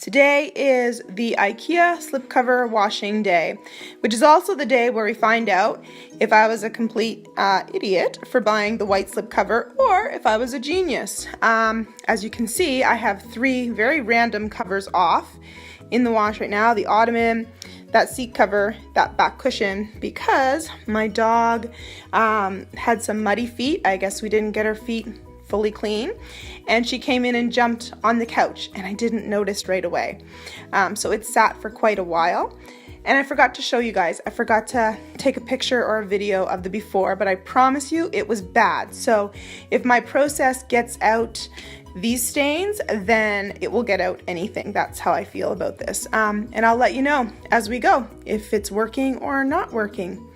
Today is the Ikea slipcover washing day, which is also the day where we find out if I was a complete idiot for buying the white slipcover or if I was a genius. As you can see, I have three very random covers off in the wash right now. The ottoman, that seat cover, that back cushion, because my dog had some muddy feet. I guess we didn't get her feet fully clean, and she came in and jumped on the couch and I didn't notice right away. So it sat for quite a while, and I forgot to show you guys. I forgot to take a picture or a video of the before, but I promise you it was bad. So if my process gets out these stains, then it will get out anything. That's how I feel about this. And I'll let you know as we go if it's working or not working.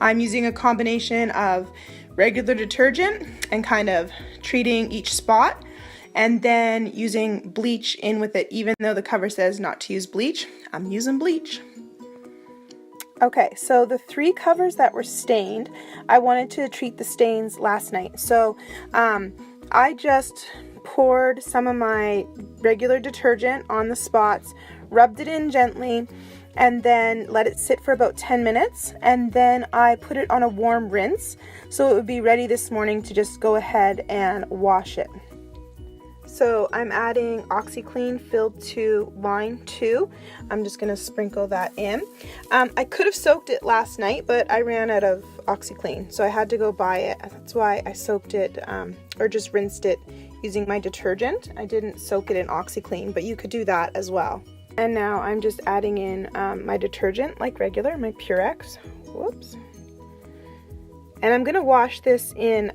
I'm using a combination of regular detergent and kind of treating each spot, and then using bleach in with it. Even though the cover says not to use bleach, I'm using bleach. Okay, so the three covers that were stained, I wanted to treat the stains last night. So I just poured some of my regular detergent on the spots, rubbed it in gently, and then let it sit for about 10 minutes, and then I put it on a warm rinse so it would be ready this morning to just go ahead and wash it. So I'm adding OxiClean filled to line 2. I'm just going to sprinkle that in. I could have soaked it last night, but I ran out of OxiClean, so I had to go buy it. That's why I soaked it or just rinsed it using my detergent. I didn't soak it in OxiClean, but you could do that as well. And now I'm just adding in my detergent like regular, my Purex. Whoops. And I'm going to wash this in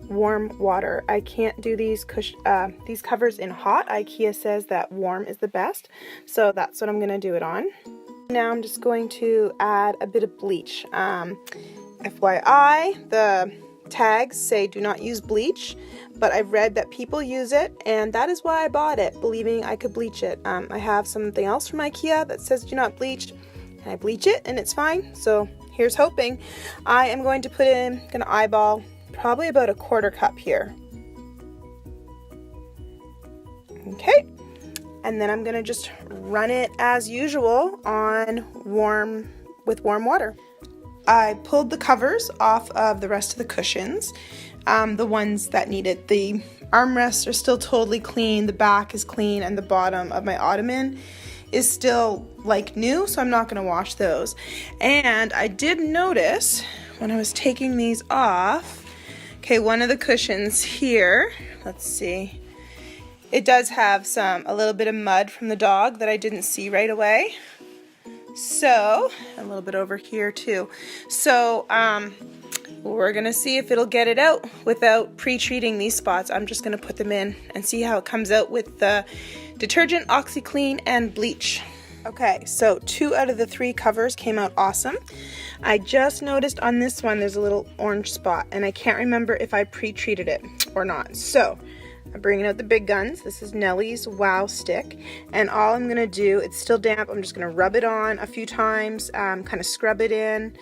warm water. I can't do these covers in hot. Ikea says that warm is the best, so that's what I'm going to do it on. Now I'm just going to add a bit of bleach. FYI, the tags say do not use bleach, but I've read that people use it, and that is why I bought it, believing I could bleach it. I have something else from Ikea that says do not bleach, and I bleach it and it's fine, so here's hoping. I am going to put in, gonna eyeball probably about a quarter cup here. Okay, and then I'm gonna just run it as usual on warm water. I pulled the covers off of the rest of the cushions, the ones that needed. The armrests are still totally clean, the back is clean, and the bottom of my ottoman is still like new, so I'm not going to wash those. And I did notice when I was taking these off, okay, one of the cushions here, let's see, it does have a little bit of mud from the dog that I didn't see right away. So, a little bit over here too. So, we're gonna see if it'll get it out without pre-treating these spots. I'm just gonna put them in and see how it comes out with the detergent, OxiClean, and bleach. Okay, so 2 out of the 3 covers came out awesome. I just noticed on this one there's a little orange spot, and I can't remember if I pre-treated it or not. So, I'm bringing out the big guns. This is Nellie's Wow Stick, and all I'm gonna do, it's still damp, I'm just gonna rub it on a few times, kind of scrub it in,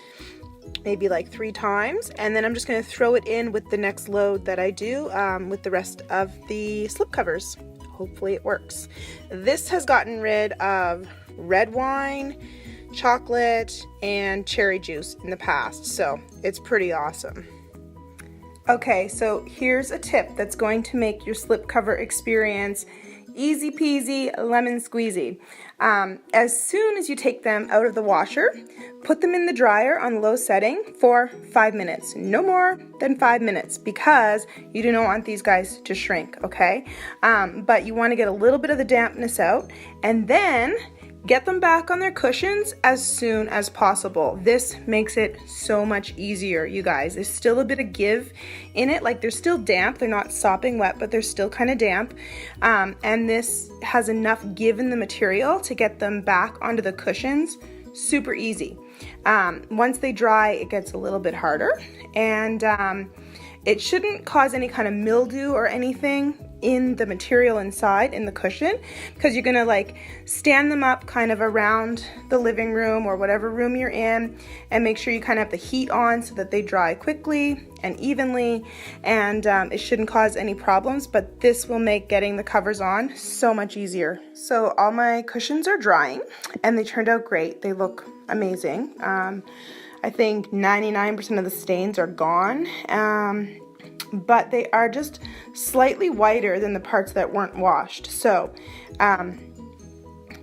maybe like 3 times, and then I'm just gonna throw it in with the next load that I do with the rest of the slipcovers. Hopefully it works. This has gotten rid of red wine, chocolate, and cherry juice in the past, so it's pretty awesome. Okay, so here's a tip that's going to make your slipcover experience easy peasy lemon squeezy. As soon as you take them out of the washer, put them in the dryer on low setting for 5 minutes. No more than 5 minutes, because you do not want these guys to shrink, okay? But you want to get a little bit of the dampness out, and then get them back on their cushions as soon as possible. This makes it so much easier, you guys. There's still a bit of give in it, like they're still damp. They're not sopping wet, but they're still kind of damp. And this has enough give in the material to get them back onto the cushions super easy. Once they dry, it gets a little bit harder, and it shouldn't cause any kind of mildew or anything in the material inside in the cushion, because you're gonna like stand them up kind of around the living room or whatever room you're in, and make sure you kind of have the heat on so that they dry quickly and evenly, and it shouldn't cause any problems, but this will make getting the covers on so much easier. So all my cushions are drying and they turned out great. They look amazing. I think 99% of the stains are gone, but they are just slightly whiter than the parts that weren't washed. So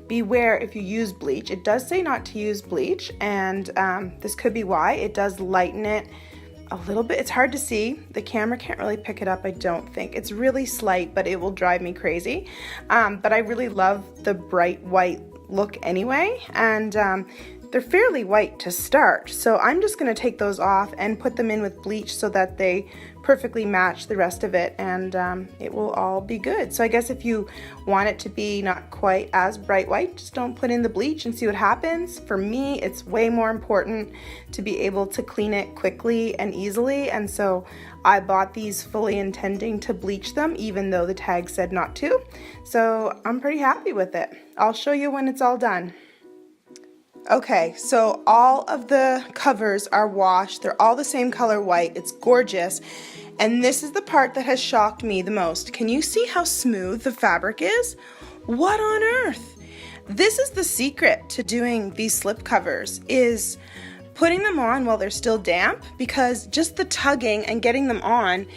beware if you use bleach. It does say not to use bleach, and this could be why. It does lighten it a little bit. It's hard to see. The camera can't really pick it up, I don't think. It's really slight, but it will drive me crazy. But I really love the bright white look anyway, and they're fairly white to start, so I'm just going to take those off and put them in with bleach so that they perfectly match the rest of it, and it will all be good. So I guess if you want it to be not quite as bright white, just don't put in the bleach and see what happens. For me, it's way more important to be able to clean it quickly and easily, and so I bought these fully intending to bleach them, even though the tag said not to. So I'm pretty happy with it. I'll show you when it's all done. Okay, so all of the covers are washed. They're all the same color white. It's gorgeous. And this is the part that has shocked me the most. Can you see how smooth the fabric is? What on earth? This is the secret to doing these slip covers, is putting them on while they're still damp, because just the tugging and getting them on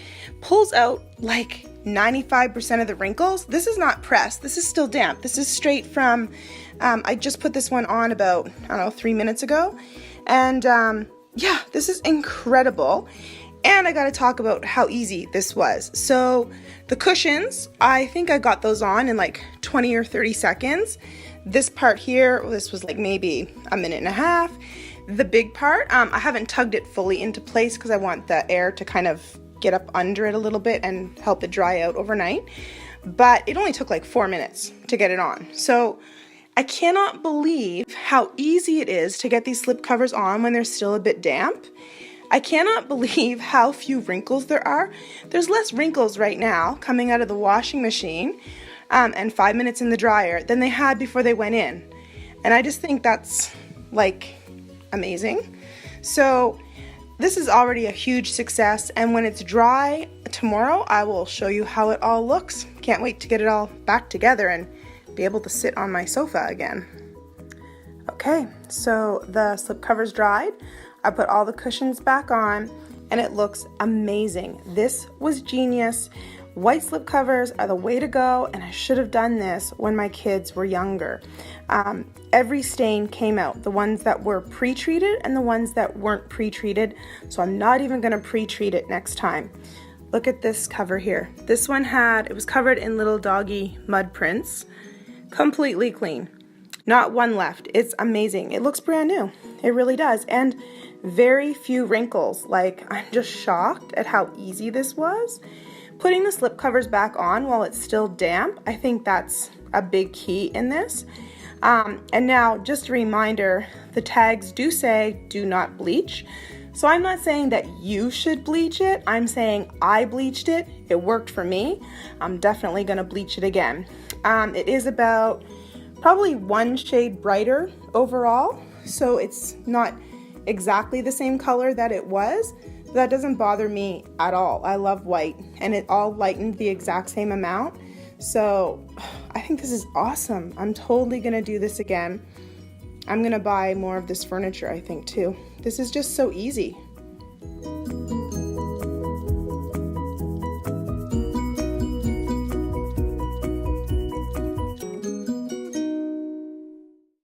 pulls out like 95% of the wrinkles. This is not pressed. This is still damp. This is straight from, I just put this one on about, I don't know, 3 minutes ago. And yeah, this is incredible. And I got to talk about how easy this was. So the cushions, I think I got those on in like 20 or 30 seconds. This part here, this was like maybe a minute and a half. The big part, I haven't tugged it fully into place because I want the air to kind of get up under it a little bit and help it dry out overnight. But it only took like 4 minutes to get it on. So I cannot believe how easy it is to get these slip covers on when they're still a bit damp. I cannot believe how few wrinkles there are. There's less wrinkles right now coming out of the washing machine and 5 minutes in the dryer than they had before they went in. And I just think that's like amazing. So this is already a huge success, and when it's dry tomorrow, I will show you how it all looks. Can't wait to get it all back together and be able to sit on my sofa again. Okay, so the slip cover's dried. I put all the cushions back on, and it looks amazing. This was genius. White slip covers are the way to go, and I should have done this when my kids were younger. Every stain came out, the ones that were pre-treated and the ones that weren't pre-treated, so I'm not even going to pre-treat it next time. Look at this cover here. This one it was covered in little doggy mud prints, completely clean. Not one left. It's amazing. It looks brand new. It really does. And very few wrinkles. Like, I'm just shocked at how easy this was. Putting the slip covers back on while it's still damp, I think that's a big key in this. And now, just a reminder, the tags do say do not bleach. So I'm not saying that you should bleach it. I'm saying I bleached it. It worked for me. I'm definitely going to bleach it again. It is about probably 1 shade brighter overall. So it's not exactly the same color that it was. That doesn't bother me at all. I love white, and it all lightened the exact same amount. So I think this is awesome. I'm totally gonna do this again. I'm gonna buy more of this furniture, I think, too. This is just so easy.